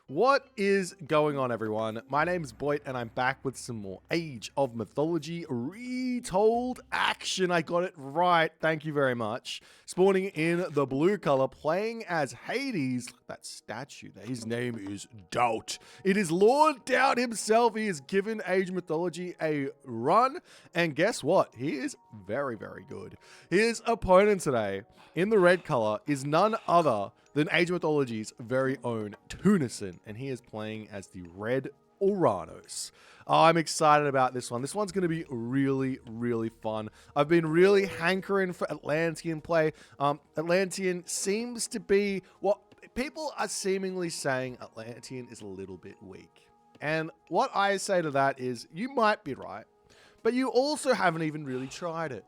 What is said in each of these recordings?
What is going on, everyone? My name is Boit, and I'm back with some more Age of Mythology retold action. I got it right. Thank you very much. Spawning in the blue color, playing as Hades. Look at that statue there. His name is Daut. It is Lord Daut himself. He has given Age of Mythology a run, and guess what? He is very, very good. His opponent today, in the red color, is none other than Age of Mythology's very own Tunison, and he is playing as the red Oranos. I'm excited about this one. This one's going to be really, really fun. I've been really hankering for Atlantean play. Atlantean seems to be what people are seemingly saying. Atlantean is a little bit weak. And what I say to that is, you might be right, but you also haven't even really tried it.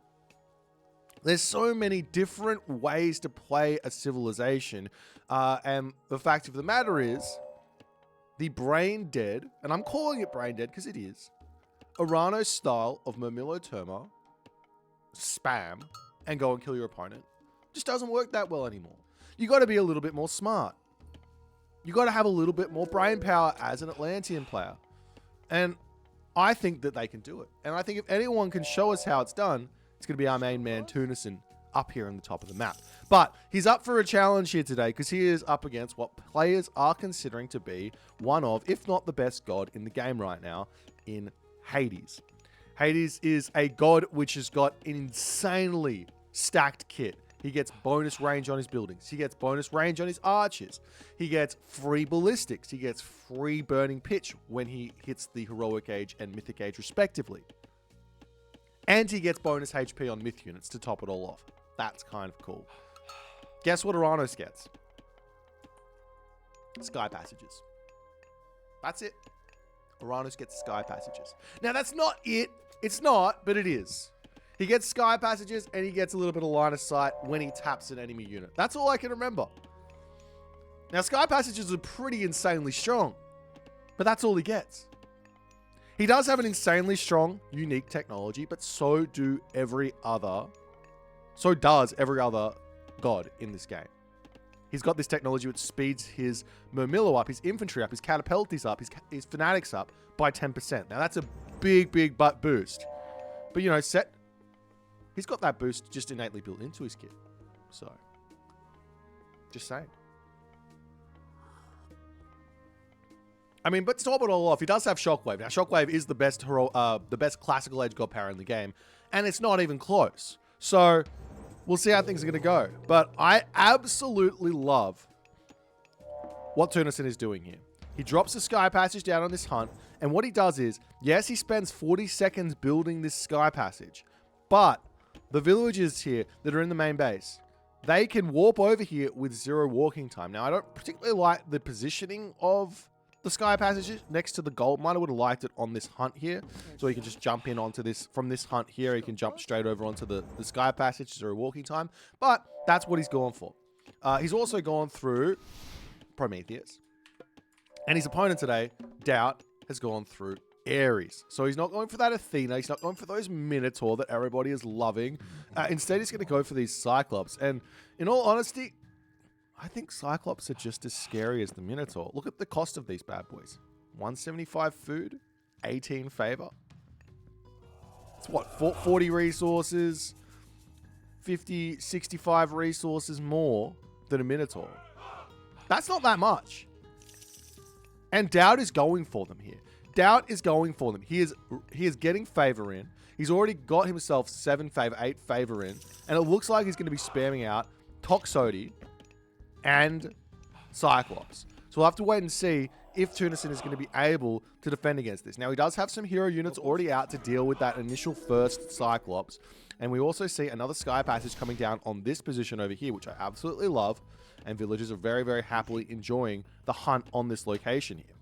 There's so many different ways to play a civilization, and the fact of the matter is, the brain dead, and I'm calling it brain dead because it is, Oranos style of Terma, spam, and go and kill your opponent, just doesn't work that well anymore. You got to be a little bit more smart. You got to have a little bit more brain power as an Atlantean player, and I think that they can do it. And I think if anyone can show us how it's done, it's going to be our main man, Tunison, up here on the top of the map. But he's up for a challenge here today because he is up against what players are considering to be one of, if not the best god in the game right now, in Hades. Hades is a god which has got an insanely stacked kit. He gets bonus range on his buildings. He gets bonus range on his archers. He gets free ballistics. He gets free burning pitch when he hits the heroic age and mythic age respectively. And he gets bonus HP on myth units to top it all off. That's kind of cool. Guess what Oranos gets? Sky passages. That's it. Oranos gets sky passages. Now, that's not it. It's not, but it is. He gets sky passages, and he gets a little bit of line of sight when he taps an enemy unit. That's all I can remember. Now, sky passages are pretty insanely strong, but that's all he gets. He does have an insanely strong, unique technology, but so does every other god in this game. He's got this technology which speeds his Murmillo up, his infantry up, his catapultis up, his fanatics up by 10%. Now that's a big butt boost. But you know, he's got that boost just innately built into his kit. So, just saying. I mean, but to top it all off, he does have Shockwave. Now, Shockwave is the best classical age god power in the game, and it's not even close. So, we'll see how things are going to go. But I absolutely love what Tunison is doing here. He drops the Sky Passage down on this hunt, and what he does is, yes, he spends 40 seconds building this Sky Passage, but the villagers here that are in the main base, they can warp over here with 0 walking time. Now, I don't particularly like the positioning of the sky passages next to the gold mine. I would have liked it on this hunt here, so he can just jump in onto this from this hunt here. He can jump straight over onto the sky passage, 0 walking time, but that's what he's going for. He's also gone through Prometheus, and his opponent today, Daut, has gone through Ares. So he's not going for that Athena. He's not going for those Minotaur that everybody is loving. Instead, he's going to go for these Cyclops. And in all honesty, I think Cyclops are just as scary as the Minotaur. Look at the cost of these bad boys. 175 food, 18 favor. It's what, 40 resources, 50, 65 resources more than a Minotaur. That's not that much. And Daut is going for them here. Daut is going for them. He is getting favor in. He's already got himself 7 favor, 8 favor in. And it looks like he's going to be spamming out Toxotes and Cyclops. So we'll have to wait and see if Tunison is going to be able to defend against this. Now, he does have some hero units already out to deal with that initial first Cyclops. And we also see another Sky Passage coming down on this position over here, which I absolutely love. And villagers are very, very happily enjoying the hunt on this location here.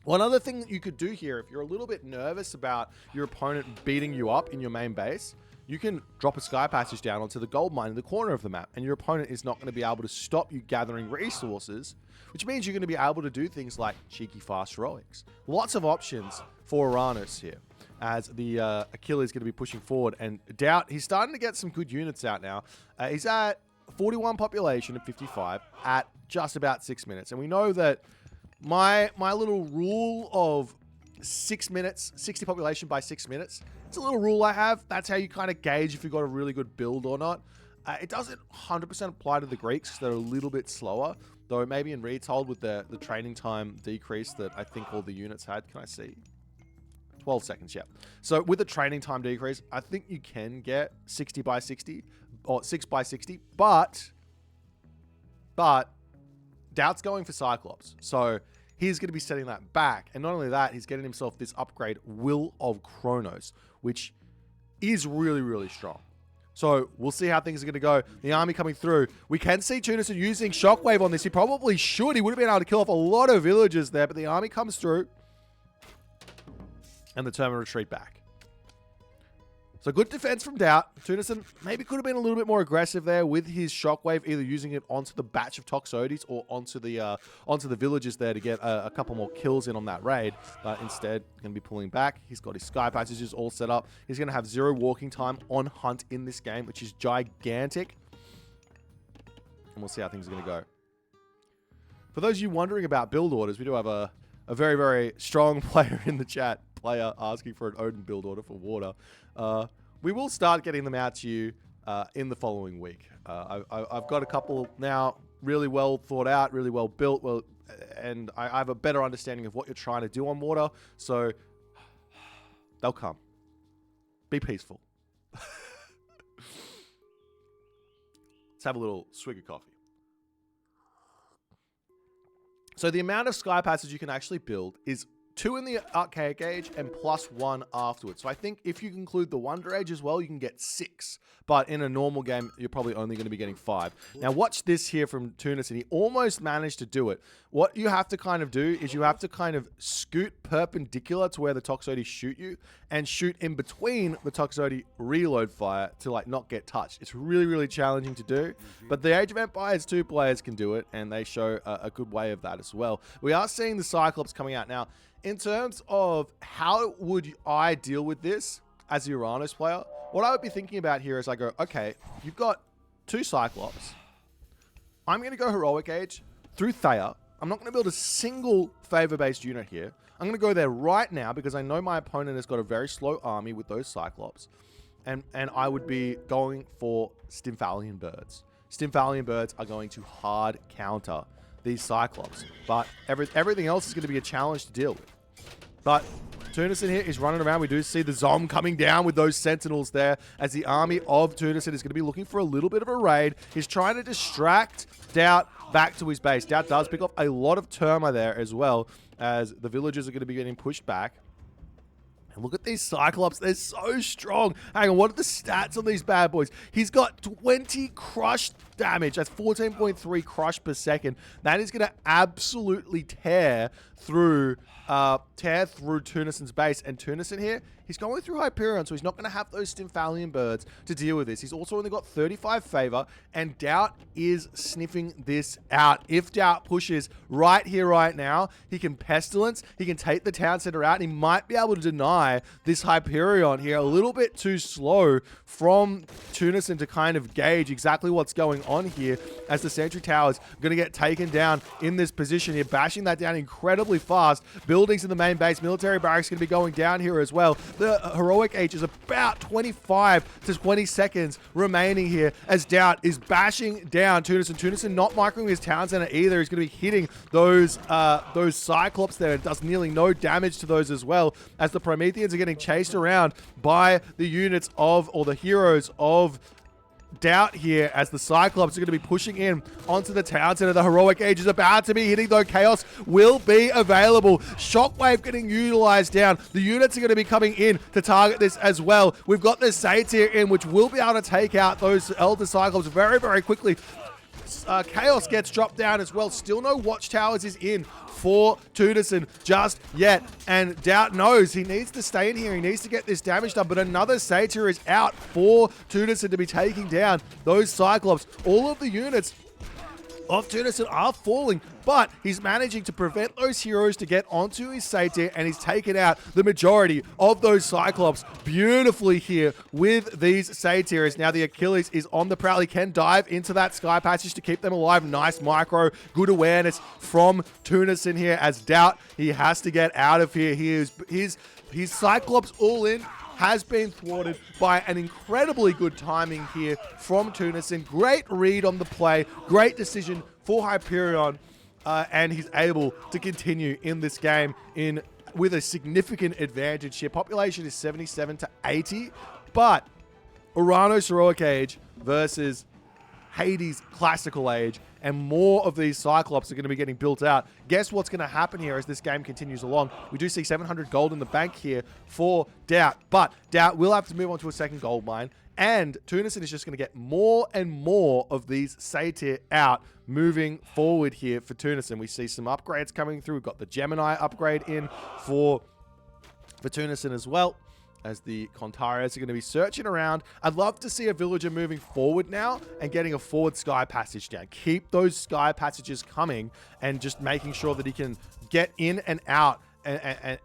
One other thing that you could do here, if you're a little bit nervous about your opponent beating you up in your main base, you can drop a sky passage down onto the gold mine in the corner of the map, and your opponent is not going to be able to stop you gathering resources, which means you're going to be able to do things like cheeky fast heroics. Lots of options for Oranos here, as the Achilles is going to be pushing forward, and Daut, he's starting to get some good units out now. He's at 41 population of 55 at just about 6 minutes, and we know that my little rule of 6 minutes, 60 population by 6 minutes. It's a little rule I have. That's how you kind of gauge if you've got a really good build or not. It doesn't 100% apply to the Greeks because they're a little bit slower. Though maybe in retold with the training time decrease that I think all the units had. Can I see? 12 seconds, yeah. So with the training time decrease, I think you can get 60 by 60 or 6 by 60. But Daut's going for Cyclops. So he's going to be setting that back. And not only that, he's getting himself this upgrade, Will of Chronos, which is really, really strong. So we'll see how things are going to go. The army coming through. We can see Tunison using Shockwave on this. He probably should. He would have been able to kill off a lot of villagers there, but the army comes through and the Termin retreat back. So good defense from Daut. Tunison maybe could have been a little bit more aggressive there with his Shockwave, either using it onto the batch of Toxotes or onto the villages there to get a couple more kills in on that raid. But instead, going to be pulling back. He's got his Sky Passages all set up. He's going to have 0 walking time on Hunt in this game, which is gigantic. And we'll see how things are going to go. For those of you wondering about build orders, we do have a very, very strong player in the chat. Player asking for an Odin build order for water. We will start getting them out to you in the following week. I've got a couple now really well thought out, really well built, and I have a better understanding of what you're trying to do on water, so they'll come. Be peaceful. Let's have a little swig of coffee. So the amount of Sky Passage you can actually build is 2 in the Archaic Age and +1 afterwards. So I think if you include the Wonder Age as well, you can get 6. But in a normal game, you're probably only going to be getting 5. Now watch this here from Tunison. He almost managed to do it. What you have to kind of do is you have to kind of scoot perpendicular to where the Toxotes shoot you and shoot in between the Toxotes reload fire to like not get touched. It's really, really challenging to do. But the Age of Empires 2 players can do it, and they show a good way of that as well. We are seeing the Cyclops coming out now. In terms of how would I deal with this as a Oranos player, what I would be thinking about here is I go, okay, you've got 2 Cyclops. I'm going to go Heroic Age through Thea. I'm not going to build a single favor-based unit here. I'm going to go there right now because I know my opponent has got a very slow army with those Cyclops. And I would be going for Stymphalian Birds. Stymphalian Birds are going to hard counter these Cyclops, but everything else is going to be a challenge to deal with. But Tunison here is running around. We do see the Zom coming down with those Sentinels there as the army of Tunison is going to be looking for a little bit of a raid. He's trying to distract Daut back to his base. Daut does pick up a lot of Terma there as well as the villagers are going to be getting pushed back. And look at these Cyclops. They're so strong. Hang on, what are the stats on these bad boys? He's got 20 crush damage. That's 14.3 crush per second. That is going to absolutely tear through Tunison's base. And Tunison here, he's going through Hyperion, so he's not going to have those Stymphalian Birds to deal with this. He's also only got 35 favor, and Daut is sniffing this out. If Daut pushes right here, right now, he can Pestilence, he can take the town center out, and he might be able to deny this Hyperion here. A little bit too slow from Tunison to kind of gauge exactly what's going on here as the sentry towers are going to get taken down in this position here, bashing that down incredibly fast. Buildings in the main base, military barracks going to be going down here as well. The Heroic Age is about 25 to 20 seconds remaining here as Daut is bashing down Tunison. Tunison not microing his town center either. He's going to be hitting those Cyclops there. It does nearly no damage to those as well as the Prometheans are getting chased around by the units of, or the heroes of Daut here as the Cyclops are going to be pushing in onto the town center. The Heroic Age is about to be hitting, though. Chaos will be available. Shockwave getting utilized down. The units are going to be coming in to target this as well. We've got the Satyr in, which will be able to take out those Elder Cyclops very, very quickly. Chaos gets dropped down as well. Still no Watchtowers is in for Tunison just yet. And Daut knows he needs to stay in here. He needs to get this damage done. But another Satyr is out for Tunison to be taking down those Cyclops. All of the units of Tunison are falling, but he's managing to prevent those heroes to get onto his satyr, and he's taken out the majority of those Cyclops beautifully here with these satyrs. Now the Achilles is on the prowl. He can dive into that sky passage to keep them alive. Nice micro, good awareness from Tunison here as Daut. He has to get out of here. His Cyclops all in has been thwarted by an incredibly good timing here from Tunison. Great read on the play, great decision for Hyperion, and he's able to continue in this game with a significant advantage here. Population is 77 to 80, but Oranos Heroic Age versus Hades Classical Age, and more of these Cyclops are going to be getting built out. Guess what's going to happen here as this game continues along? We do see 700 gold in the bank here for Daut, but Daut will have to move on to a second gold mine, and Tunison is just going to get more and more of these satyr out moving forward here for Tunison. We see some upgrades coming through. We've got the Gemini upgrade in for Tunison as well, as the Contarius are going to be searching around. I'd love to see a villager moving forward now and getting a forward sky passage down. Keep those sky passages coming and just making sure that he can get in and out and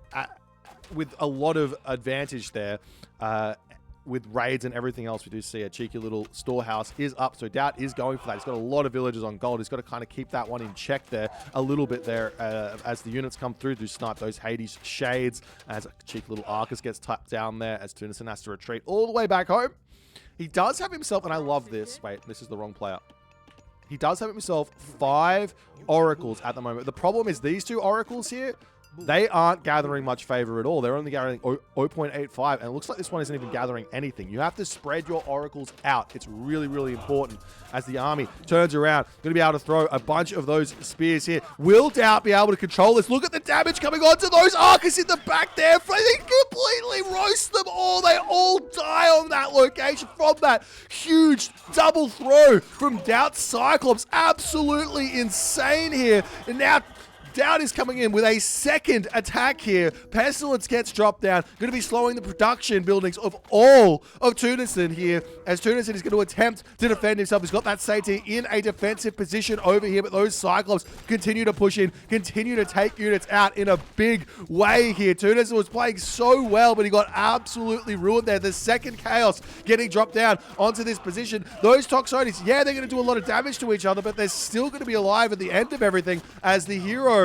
with a lot of advantage there. With raids and everything else, we do see a cheeky little storehouse is up. So Daut is going for that. He's got a lot of villagers on gold. He's got to kind of keep that one in check there a little bit there as the units come through to snipe those Hades shades. As a cheeky little Arcus gets tapped down there as Tunison has to retreat all the way back home. He does have himself, and I love this. Wait, this is the wrong player. He does have himself 5 oracles at the moment. The problem is these 2 oracles here, they aren't gathering much favor at all. They're only gathering 0.85, and it looks like this one isn't even gathering anything. You have to spread your oracles out. It's really, really important as the army turns around. Going to be able to throw a bunch of those spears here. Will Daut be able to control this? Look at the damage coming onto those Arcus in the back there. They completely roast them all. They all die on that location from that huge double throw from Daut's Cyclops. Absolutely insane here. And now Daut is coming in with a second attack here. Pestilence gets dropped down. Going to be slowing the production buildings of all of Tunison here, as Tunison is going to attempt to defend himself. He's got that satyr in a defensive position over here, but those Cyclops continue to push in, continue to take units out in a big way here. Tunison was playing so well, but he got absolutely ruined there. The second Chaos getting dropped down onto this position. Those Toxotes, yeah, they're going to do a lot of damage to each other, but they're still going to be alive at the end of everything as the hero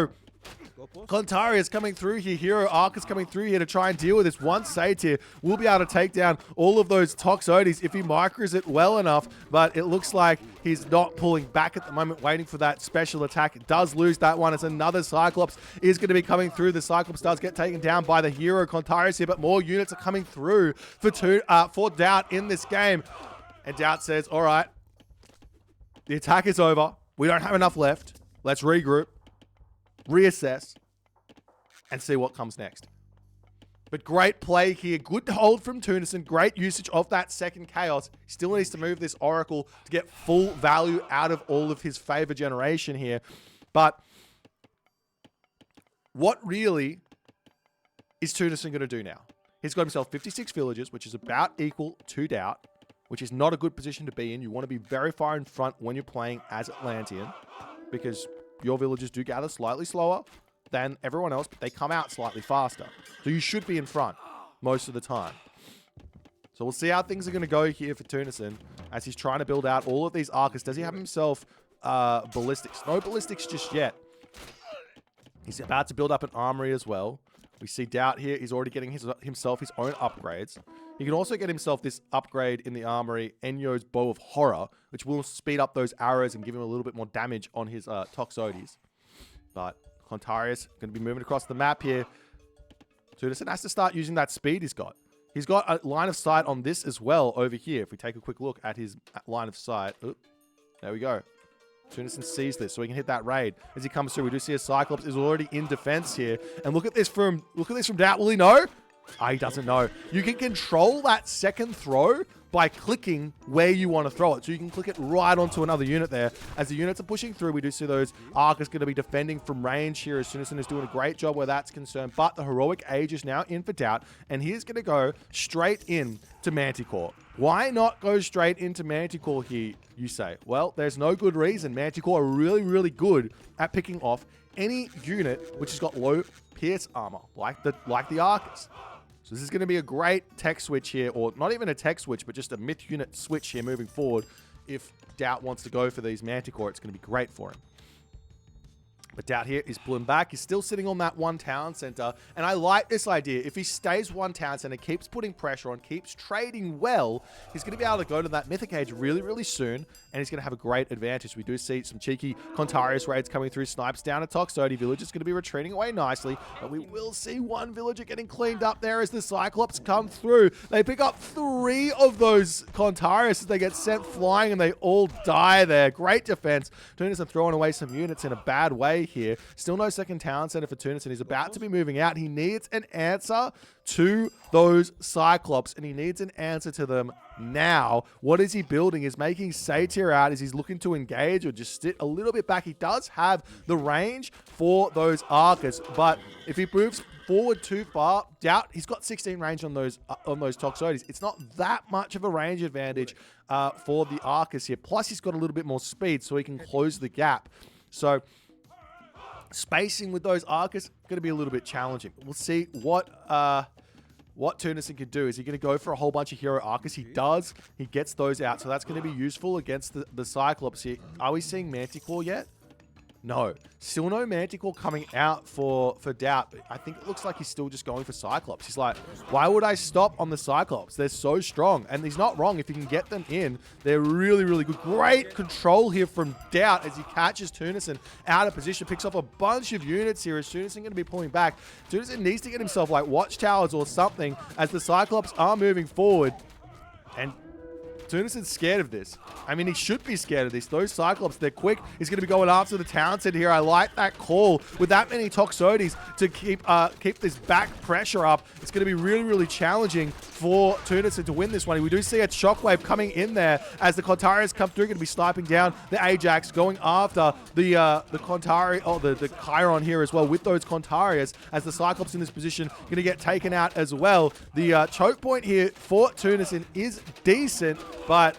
Contarius coming through here, Hero Arcus coming through here to try and deal with this one satyr. Will be able to take down all of those Toxotes if he micros it well enough, but it looks like he's not pulling back at the moment, waiting for that special attack. It does lose that one. It's another Cyclops is going to be coming through. The Cyclops does get taken down by the Hero Contarius here, but more units are coming through for Daut in this game. And Daut says, all right, the attack is over. We don't have enough left. Let's regroup, reassess, and see what comes next. But great play here. Good hold from Tunison. Great usage of that second Chaos. He still needs to move this Oracle to get full value out of all of his favor generation here. But what really is Tunison going to do now? He's got himself 56 villagers, which is about equal to Daut, which is not a good position to be in. You want to be very far in front when you're playing as Atlantean, because your villagers do gather slightly slower than everyone else, but they come out slightly faster. So you should be in front most of the time. So we'll see how things are going to go here for Tunison as he's trying to build out all of these Arcus. Does he have himself ballistics? No ballistics just yet. He's about to build up an armory as well. We see Daut here. He's already getting himself his own upgrades. He can also get himself this upgrade in the armory, Enyo's Bow of Horror, which will speed up those arrows and give him a little bit more damage on his Toxotes. But Contarius going to be moving across the map here. Tunison has to start using that speed he's got. He's got a line of sight on this as well over here. If we take a quick look at his line of sight. Oop, there we go. Tunison sees this, so he can hit that raid. As he comes through, we do see a Cyclops is already in defense here. And look at this from Daut. Will he know? He doesn't know. You can control that second throw by clicking where you want to throw it. So you can click it right onto another unit there. As the units are pushing through, we do see those Arcus going to be defending from range here. As Tunison is doing a great job where that's concerned. But the Heroic Age is now in for Daut, and he's going to go straight in to Manticore. Why not go straight into Manticore here, you say? Well, there's no good reason. Manticore are really, really good at picking off any unit which has got low pierce armor, like the Arcus. So this is going to be a great tech switch here, or not even a tech switch, but just a myth unit switch here moving forward. If Daut wants to go for these Manticore, it's going to be great for him. But Daut here is pulling back. He's still sitting on that one town center. And I like this idea. If he stays one town center, keeps putting pressure on, keeps trading well, he's going to be able to go to that Mythic Age really, really soon. And he's going to have a great advantage. We do see some cheeky Contarius raids coming through. Snipes down a Toxote. Village is going to be retreating away nicely. But we will see one villager getting cleaned up there as the Cyclops come through. They pick up 3 of those Contarius as they get sent flying and they all die there. Great defense. Tunison throwing away some units in a bad way here. Still no second town center for Tunison. He's about to be moving out. He needs an answer to those Cyclops, and he needs an answer to them now. What is he building? Is making Satyr out? Is he looking to engage or just sit a little bit back? He does have the range for those Arcus, but if he moves forward too far, Daut, he's got 16 range on those Toxotes. It's not that much of a range advantage for the Arcus here. Plus, he's got a little bit more speed, so he can close the gap. So spacing with those Arcus going to be a little bit challenging. We'll see what Tunison can do. Is he going to go for a whole bunch of hero Arcus? He does. He gets those out. So that's going to be useful against the Cyclops here. Are we seeing Manticore yet? No. Still no Manticore coming out for Daut. I think it looks like he's still just going for Cyclops. He's like, why would I stop on the Cyclops? They're so strong. And he's not wrong. If you can get them in, they're really, really good. Great control here from Daut as he catches Tunison out of position. Picks up a bunch of units here. As Tunison going to be pulling back. Tunison needs to get himself like watchtowers or something as the Cyclops are moving forward. And Tunison's scared of this. I mean, he should be scared of this. Those Cyclops, they're quick. He's going to be going after the town center here. I like that call. With that many Toxotes to keep this back pressure up, it's going to be really, really challenging for Tunison to win this one. We do see a shockwave coming in there as the Contarius come through. Going to be sniping down the Ajax, going after the Contari, the Chiron here as well with those Contarius as the Cyclops in this position going to get taken out as well. The choke point here for Tunison is decent, but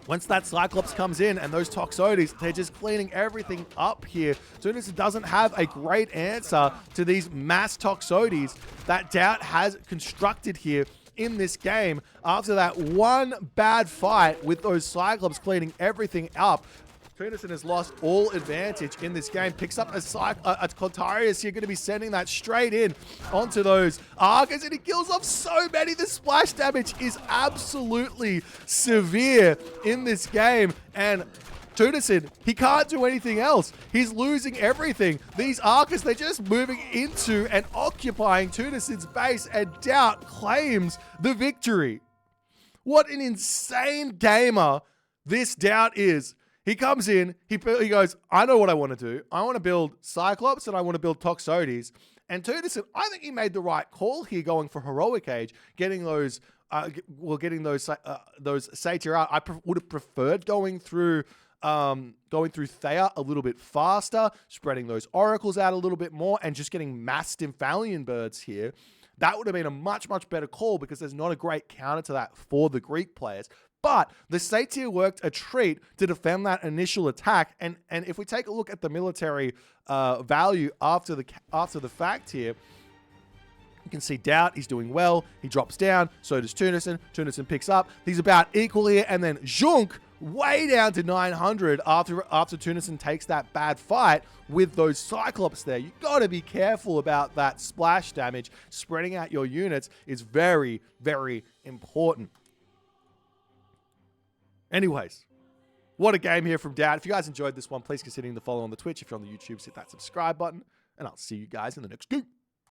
once that Cyclops comes in and those Toxotes, they're just cleaning everything up here. Tunison doesn't have a great answer to these mass Toxotes that Daut has constructed here in this game. After that one bad fight with those Cyclops cleaning everything up, Tunison has lost all advantage in this game. Picks up a Contarius here, going to be sending that straight in onto those Arcus, and he kills off so many. The splash damage is absolutely severe in this game, and Tunison, he can't do anything else. He's losing everything. These Arcus, they're just moving into and occupying Tunison's base, and Daut claims the victory. What an insane gamer this Daut is. He comes in, he goes, I know what I want to do. I want to build Cyclops and I want to build Toxotes. And Tunison, I think he made the right call here going for Heroic Age, getting those Satyr out. I would have preferred going through Thea a little bit faster, spreading those Oracles out a little bit more, and just getting mass Stymphalian birds here. That would have been a much, much better call because there's not a great counter to that for the Greek players. But the Satyr worked a treat to defend that initial attack. And if we take a look at the military value after the fact here, you can see Daut, he's doing well. He drops down. So does Tunison. Tunison picks up. He's about equal here. And then Junk way down to 900 after Tunison takes that bad fight with those Cyclops there. You got to be careful about that splash damage. Spreading out your units is very, very important. Anyways, what a game here from Daut. If you guys enjoyed this one, please consider hitting the follow on the Twitch. If you're on the YouTube, hit that subscribe button. And I'll see you guys in the next game.